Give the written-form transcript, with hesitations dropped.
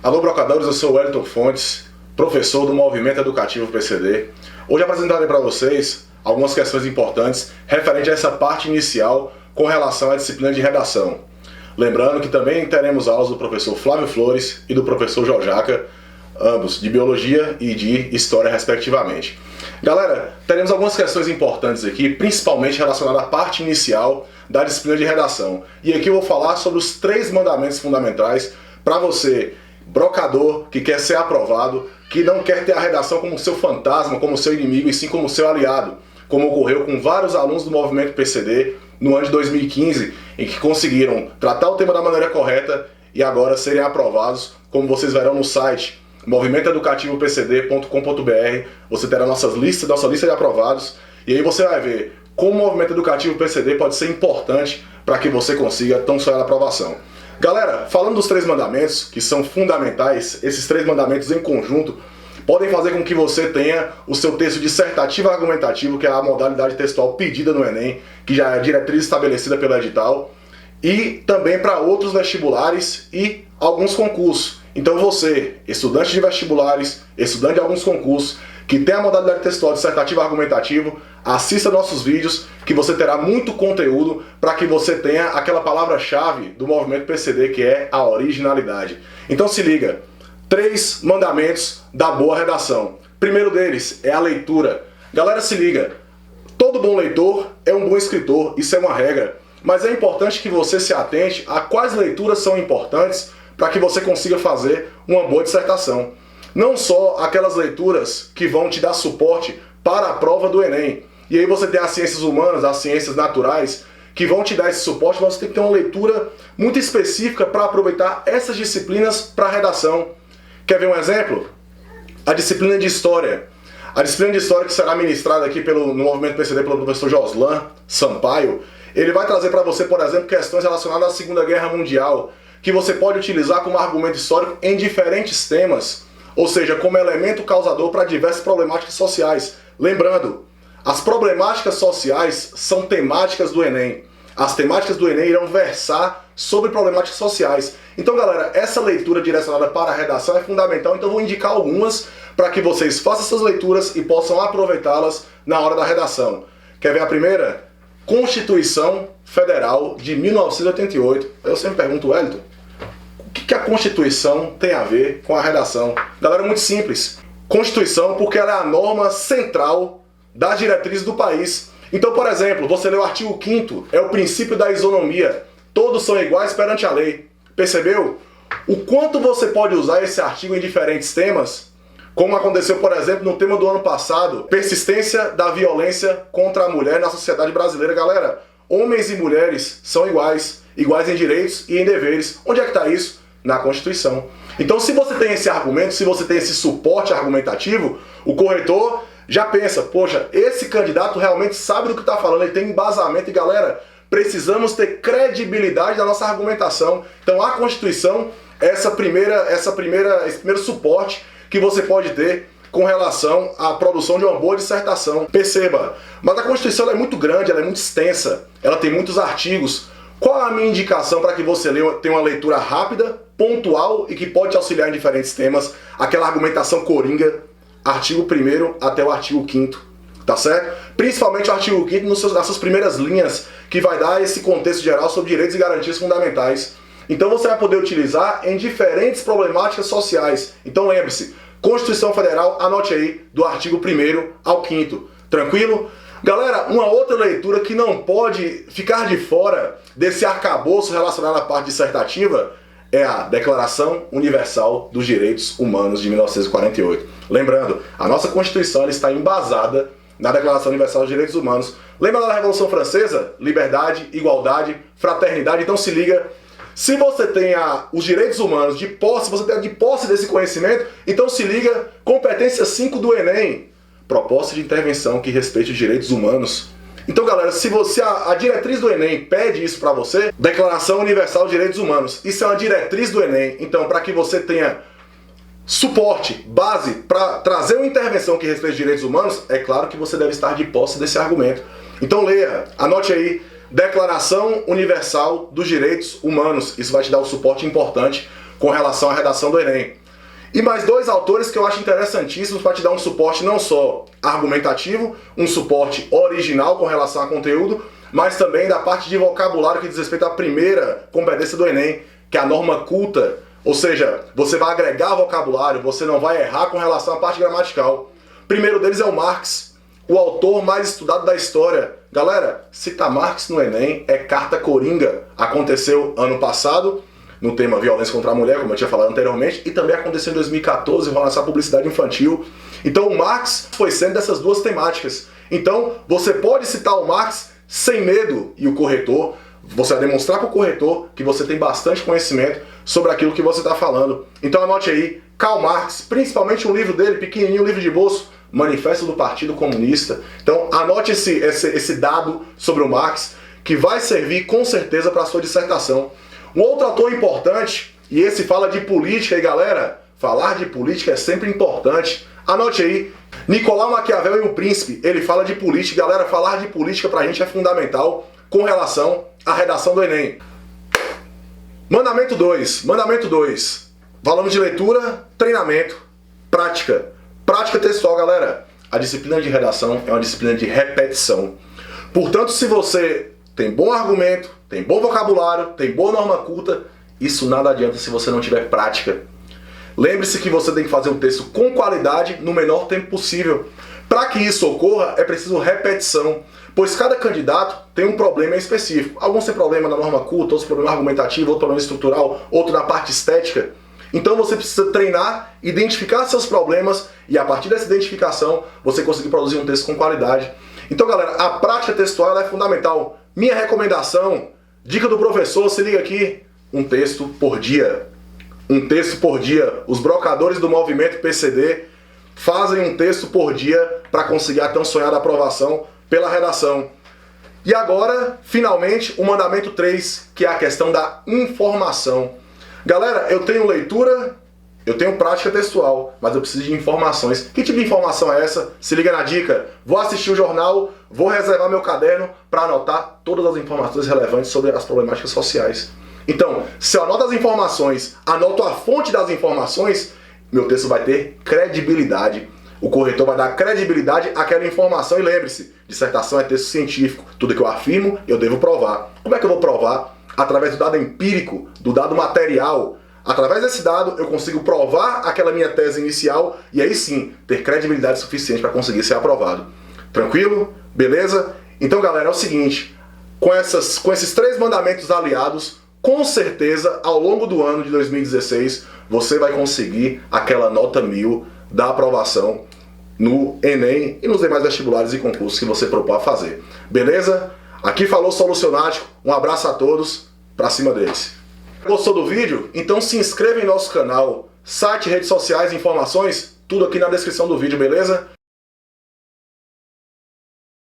Alô, brocadores, eu sou o Wellington Fontes, professor do Movimento Educativo PCD. Hoje apresentarei para vocês algumas questões importantes referente a essa parte inicial com relação à disciplina de redação. Lembrando que também teremos aulas do professor Flávio Flores e do professor Jojaca, ambos de Biologia e de História, respectivamente. Galera, teremos algumas questões importantes aqui, principalmente relacionadas à parte inicial da disciplina de redação. E aqui eu vou falar sobre os 3 mandamentos fundamentais para você, brocador, que quer ser aprovado, que não quer ter a redação como seu fantasma, como seu inimigo, e sim como seu aliado, como ocorreu com vários alunos do Movimento PCD no ano de 2015, em que conseguiram tratar o tema da maneira correta e agora serem aprovados, como vocês verão no site movimentoeducativopcd.com.br. Você terá nossa lista de aprovados, e aí você vai ver como o Movimento Educativo PCD pode ser importante para que você consiga tão sonhada aprovação. Galera, falando dos 3 mandamentos, que são fundamentais, esses 3 mandamentos em conjunto podem fazer com que você tenha o seu texto dissertativo argumentativo, que é a modalidade textual pedida no Enem, que já é a diretriz estabelecida pelo edital, e também para outros vestibulares e alguns concursos. Então você, estudante de vestibulares, estudante de alguns concursos, que tem a modalidade textual dissertativo argumentativo, assista nossos vídeos, que você terá muito conteúdo para que você tenha aquela palavra-chave do Movimento PCD, que é a originalidade. Então se liga, 3 mandamentos da boa redação. Primeiro deles é a leitura. Galera, se liga, todo bom leitor é um bom escritor, isso é uma regra, mas é importante que você se atente a quais leituras são importantes para que você consiga fazer uma boa dissertação. Não só aquelas leituras que vão te dar suporte para a prova do Enem. E aí você tem as ciências humanas, as ciências naturais, que vão te dar esse suporte, mas você tem que ter uma leitura muito específica para aproveitar essas disciplinas para a redação. Quer ver um exemplo? A disciplina de História. A disciplina de História que será ministrada aqui no Movimento PCD pelo professor Joslan Sampaio, ele vai trazer para você, por exemplo, questões relacionadas à Segunda Guerra Mundial, que você pode utilizar como argumento histórico em diferentes temas, ou seja, como elemento causador para diversas problemáticas sociais. Lembrando, as problemáticas sociais são temáticas do Enem. As temáticas do Enem irão versar sobre problemáticas sociais. Então, galera, essa leitura direcionada para a redação é fundamental, então eu vou indicar algumas para que vocês façam essas leituras e possam aproveitá-las na hora da redação. Quer ver a primeira? Constituição Federal de 1988. Eu sempre pergunto, Wellington, o que a Constituição tem a ver com a redação? Galera, muito simples. Constituição porque ela é a norma central das diretrizes do país. Então, por exemplo, você lê o artigo 5º, é o princípio da isonomia. Todos são iguais perante a lei. Percebeu? O quanto você pode usar esse artigo em diferentes temas, como aconteceu, por exemplo, no tema do ano passado, persistência da violência contra a mulher na sociedade brasileira. Galera, homens e mulheres são iguais, iguais em direitos e em deveres. Onde é que está isso? Na Constituição. Então, se você tem esse argumento, se você tem esse suporte argumentativo, o corretor já pensa, poxa, esse candidato realmente sabe do que está falando, ele tem embasamento. E galera, precisamos ter credibilidade na nossa argumentação. Então a Constituição é esse primeiro suporte que você pode ter com relação à produção de uma boa dissertação. Perceba, mas a Constituição ela é muito grande, ela é muito extensa, ela tem muitos artigos. Qual a minha indicação para que você tenha uma leitura rápida, pontual e que pode te auxiliar em diferentes temas? Aquela argumentação coringa, artigo 1º até o artigo 5º, tá certo? Principalmente o artigo 5º nas suas primeiras linhas, que vai dar esse contexto geral sobre direitos e garantias fundamentais. Então você vai poder utilizar em diferentes problemáticas sociais. Então lembre-se, Constituição Federal, anote aí, do artigo 1º ao 5º. Tranquilo? Galera, uma outra leitura que não pode ficar de fora desse arcabouço relacionado à parte dissertativa é a Declaração Universal dos Direitos Humanos de 1948. Lembrando, a nossa Constituição ela está embasada na Declaração Universal dos Direitos Humanos. Lembra da Revolução Francesa? Liberdade, igualdade, fraternidade. Então se liga, se você tem os direitos humanos de posse, você tem de posse desse conhecimento, então se liga, competência 5 do Enem, proposta de intervenção que respeite os direitos humanos. Então, galera, se você a diretriz do Enem pede isso para você, Declaração Universal de Direitos Humanos, isso é uma diretriz do Enem. Então, para que você tenha suporte, base para trazer uma intervenção que respeite os direitos humanos, é claro que você deve estar de posse desse argumento. Então leia, anote aí, Declaração Universal dos Direitos Humanos. Isso vai te dar um suporte importante com relação à redação do Enem. E mais dois autores que eu acho interessantíssimos para te dar um suporte não só argumentativo, um suporte original com relação a conteúdo, mas também da parte de vocabulário que diz respeito à primeira competência do Enem, que é a norma culta. Ou seja, você vai agregar vocabulário, você não vai errar com relação à parte gramatical. O primeiro deles é o Marx, o autor mais estudado da história. Galera, citar Marx no Enem é carta coringa. Aconteceu ano passado, no tema violência contra a mulher, como eu tinha falado anteriormente, e também aconteceu em 2014, vai lançar publicidade infantil. Então o Marx foi sendo dessas duas temáticas. Então você pode citar o Marx sem medo, e o corretor, você vai demonstrar para o corretor que você tem bastante conhecimento sobre aquilo que você está falando. Então anote aí, Karl Marx, principalmente um livro dele, pequenininho, um livro de bolso, Manifesto do Partido Comunista. Então anote esse dado sobre o Marx, que vai servir com certeza para a sua dissertação. Um outro autor importante, e esse fala de política, e galera, falar de política é sempre importante. Anote aí, Nicolau Maquiavel e o Príncipe, ele fala de política. Galera, falar de política pra gente é fundamental com relação à redação do Enem. Mandamento 2. Falamos de leitura, treinamento, prática. Prática textual, galera. A disciplina de redação é uma disciplina de repetição. Portanto, se você tem bom argumento, tem bom vocabulário, tem boa norma culta, isso nada adianta se você não tiver prática. Lembre-se que você tem que fazer um texto com qualidade no menor tempo possível. Para que isso ocorra, é preciso repetição, pois cada candidato tem um problema específico. Alguns têm problema na norma culta, outros problema argumentativo, outro problema estrutural, outro na parte estética. Então você precisa treinar, identificar seus problemas e a partir dessa identificação você conseguir produzir um texto com qualidade. Então galera, a prática textual ela é fundamental. Minha recomendação, dica do professor, se liga aqui, um texto por dia. Um texto por dia. Os brocadores do movimento PCD fazem um texto por dia para conseguir a tão sonhada aprovação pela redação. E agora, finalmente, o mandamento 3, que é a questão da informação. Galera, eu tenho leitura, eu tenho prática textual, mas eu preciso de informações. Que tipo de informação é essa? Se liga na dica. Vou assistir o jornal, vou reservar meu caderno para anotar todas as informações relevantes sobre as problemáticas sociais. Então, se eu anoto as informações, anoto a fonte das informações, meu texto vai ter credibilidade. O corretor vai dar credibilidade àquela informação e lembre-se, dissertação é texto científico. Tudo que eu afirmo, eu devo provar. Como é que eu vou provar? Através do dado empírico, do dado material. Através desse dado, eu consigo provar aquela minha tese inicial e aí sim, ter credibilidade suficiente para conseguir ser aprovado. Tranquilo? Beleza? Então, galera, é o seguinte, com esses 3 mandamentos aliados, com certeza, ao longo do ano de 2016, você vai conseguir aquela nota 1000 da aprovação no Enem e nos demais vestibulares e concursos que você propõe a fazer. Beleza? Aqui falou Solucionático, um abraço a todos, pra cima deles. Gostou do vídeo? Então se inscreva em nosso canal, site, redes sociais, informações, tudo aqui na descrição do vídeo, beleza?